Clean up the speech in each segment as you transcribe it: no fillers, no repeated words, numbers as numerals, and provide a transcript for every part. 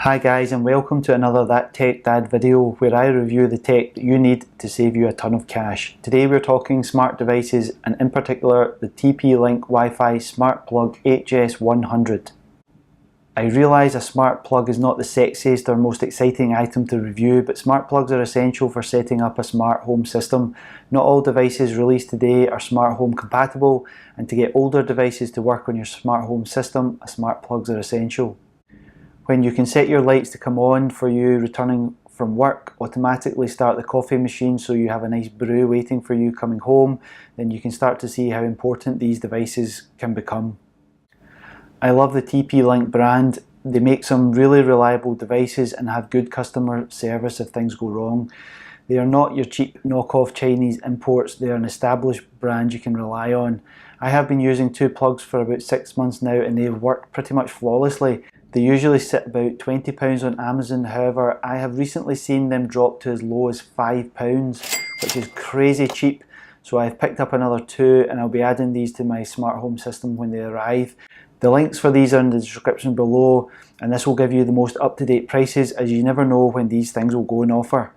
Hi guys, and welcome to another That Tech Dad video where I review the tech that you need to save you a ton of cash. Today we're talking smart devices, and in particular the TP-Link Wi-Fi smart plug HS100. I realise a smart plug is not the sexiest or most exciting item to review, but smart plugs are essential for setting up a smart home system. Not all devices released today are smart home compatible, and to get older devices to work on your smart home system, smart plugs are essential. When you can set your lights to come on for you returning from work, automatically start the coffee machine so you have a nice brew waiting for you coming home, then you can start to see how important these devices can become. I love the TP-Link brand. They make some really reliable devices and have good customer service if things go wrong. They are not your cheap knockoff Chinese imports. They are an established brand you can rely on. I have been using two plugs for about 6 months now and they've worked pretty much flawlessly. They usually sit about £20 on Amazon, however I have recently seen them drop to as low as £5, which is crazy cheap. So I've picked up another two and I'll be adding these to my smart home system when they arrive. The links for these are in the description below, and this will give you the most up-to-date prices, as you never know when these things will go on offer.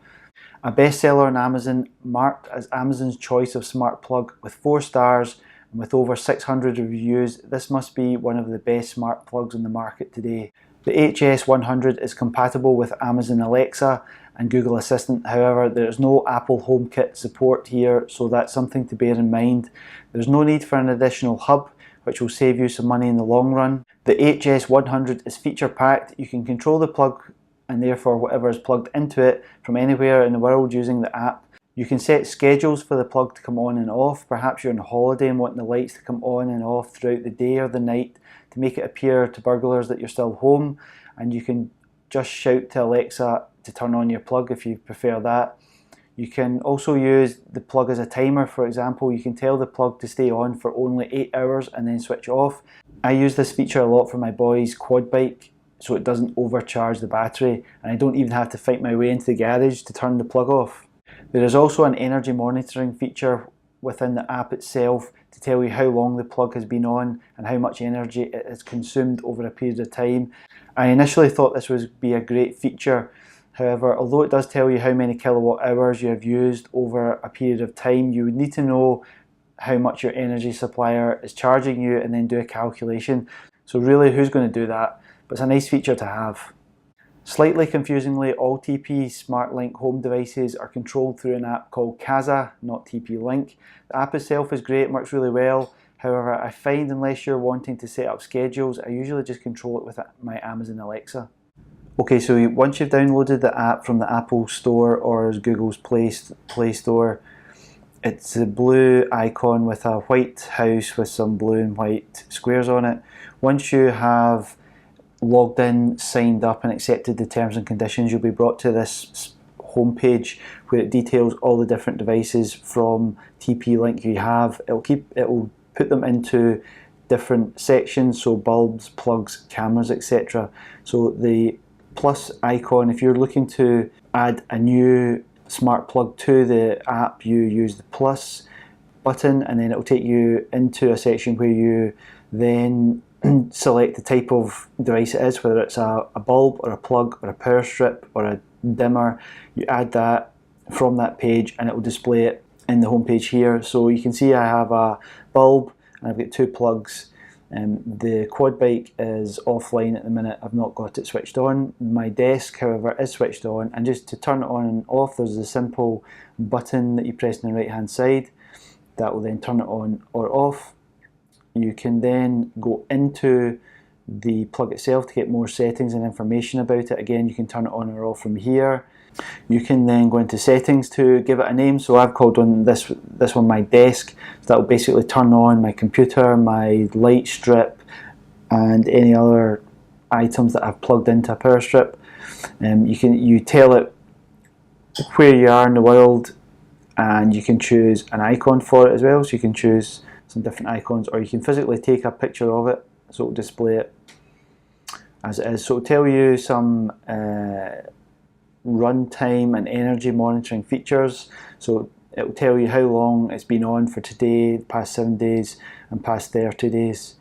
A bestseller on Amazon, marked as Amazon's choice of smart plug with 4 stars, and with over 600 reviews, this must be one of the best smart plugs on the market today. The HS100 is compatible with Amazon Alexa and Google Assistant, however there is no Apple HomeKit support here, so that's something to bear in mind. There's no need for an additional hub, which will save you some money in the long run. The HS100 is feature packed. You can control the plug and therefore whatever is plugged into it from anywhere in the world using the app. You can set schedules for the plug to come on and off. Perhaps you're on holiday and want the lights to come on and off throughout the day or the night to make it appear to burglars that you're still home, and you can just shout to Alexa to turn on your plug if you prefer that. You can also use the plug as a timer. For example, you can tell the plug to stay on for only 8 hours and then switch off. I use this feature a lot for my boy's quad bike so it doesn't overcharge the battery, and I don't even have to fight my way into the garage to turn the plug off. There is also an energy monitoring feature within the app itself to tell you how long the plug has been on and how much energy it has consumed over a period of time. I initially thought this would be a great feature. However, although it does tell you how many kilowatt hours you have used over a period of time, you would need to know how much your energy supplier is charging you and then do a calculation. So really, who's going to do that? But it's a nice feature to have. Slightly confusingly, all TP SmartLink home devices are controlled through an app called Casa, not TP-Link. The app itself is great and works really well. However, I find unless you're wanting to set up schedules, I usually just control it with my Amazon Alexa. Okay, so once you've downloaded the app from the Apple Store or Google's Play Store, it's a blue icon with a white house with some blue and white squares on it. Once you have logged in, signed up and accepted the terms and conditions, you'll be brought to this homepage where it details all the different devices from TP-Link you have. It will put them into different sections, so bulbs, plugs, cameras, etc. So the plus icon, if you're looking to add a new smart plug to the app, you use the plus button and then it will take you into a section where you then select the type of device it is, whether it's a bulb or a plug or a power strip or a dimmer. You add that from that page and it will display it in the home page here. So you can see I have a bulb and I've got 2 plugs. The quad bike is offline at the minute. I've not got it switched on. My desk, however, is switched on, and just to turn it on and off, there's a simple button that you press on the right hand side that will then turn it on or off. You can then go into the plug itself to get more settings and information about it. Again, you can turn it on or off from here. You can then go into settings to give it a name. So I've called on this one my desk. So that will basically turn on my computer, my light strip, and any other items that I've plugged into a power strip. You tell it where you are in the world, and you can choose an icon for it as well. So you can choose some different icons, or you can physically take a picture of it so it'll display it as it is. So it'll tell you some runtime and energy monitoring features. So it will tell you how long it's been on for today, the past 7 days and past 30 days,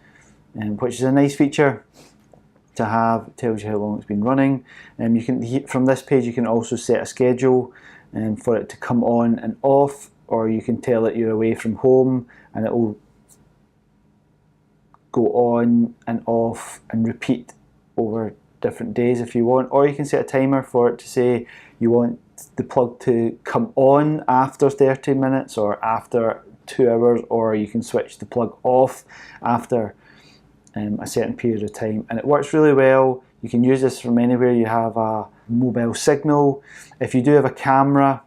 which is a nice feature. to have. It tells you how long it's been running. You can, from this page, you can also set a schedule for it to come on and off, or you can tell it you're away from home and it will go on and off and repeat over different days if you want. Or you can set a timer for it to say you want the plug to come on after 30 minutes or after 2 hours, or you can switch the plug off after a certain period of time. And it works really well. You can use this from anywhere you have a mobile signal. If you do have a camera,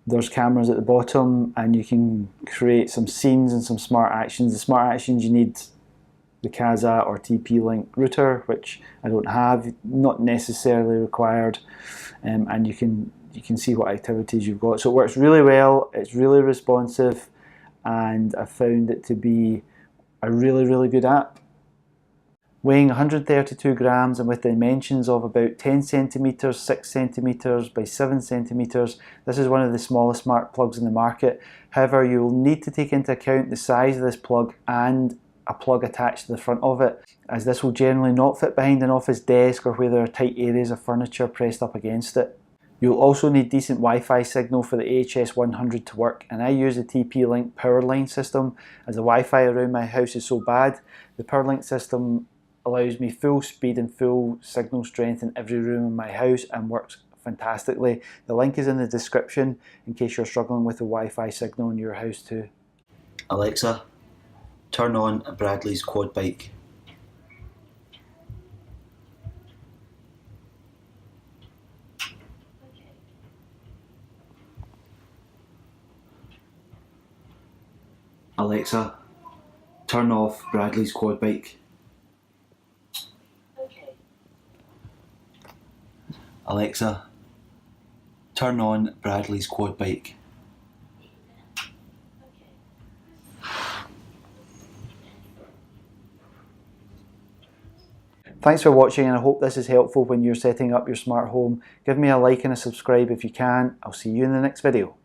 there's cameras at the bottom and you can create some scenes and some smart actions. The smart actions, you need the CASA or TP-Link router, which I don't have, not necessarily required, and you can see what activities you've got. So it works really well, it's really responsive, and I found it to be a really good app. Weighing 132 grams and with dimensions of about 10 centimeters, 6 centimeters by 7 centimeters, this is one of the smallest smart plugs in the market. However, you will need to take into account the size of this plug and a plug attached to the front of it, as this will generally not fit behind an office desk or where there are tight areas of furniture pressed up against it. You'll also need decent Wi-Fi signal for the HS100 to work, and I use the TP-Link power line system as the Wi-Fi around my house is so bad. The power link system allows me full speed and full signal strength in every room in my house and works fantastically. The link is in the description in case you're struggling with the Wi-Fi signal in your house too. Alexa, turn on Bradley's quad bike. Alexa, turn off Bradley's quad bike. Alexa, turn on Bradley's quad bike. Thanks for watching, and I hope this is helpful when you're setting up your smart home. Give me a like and a subscribe if you can. I'll see you in the next video.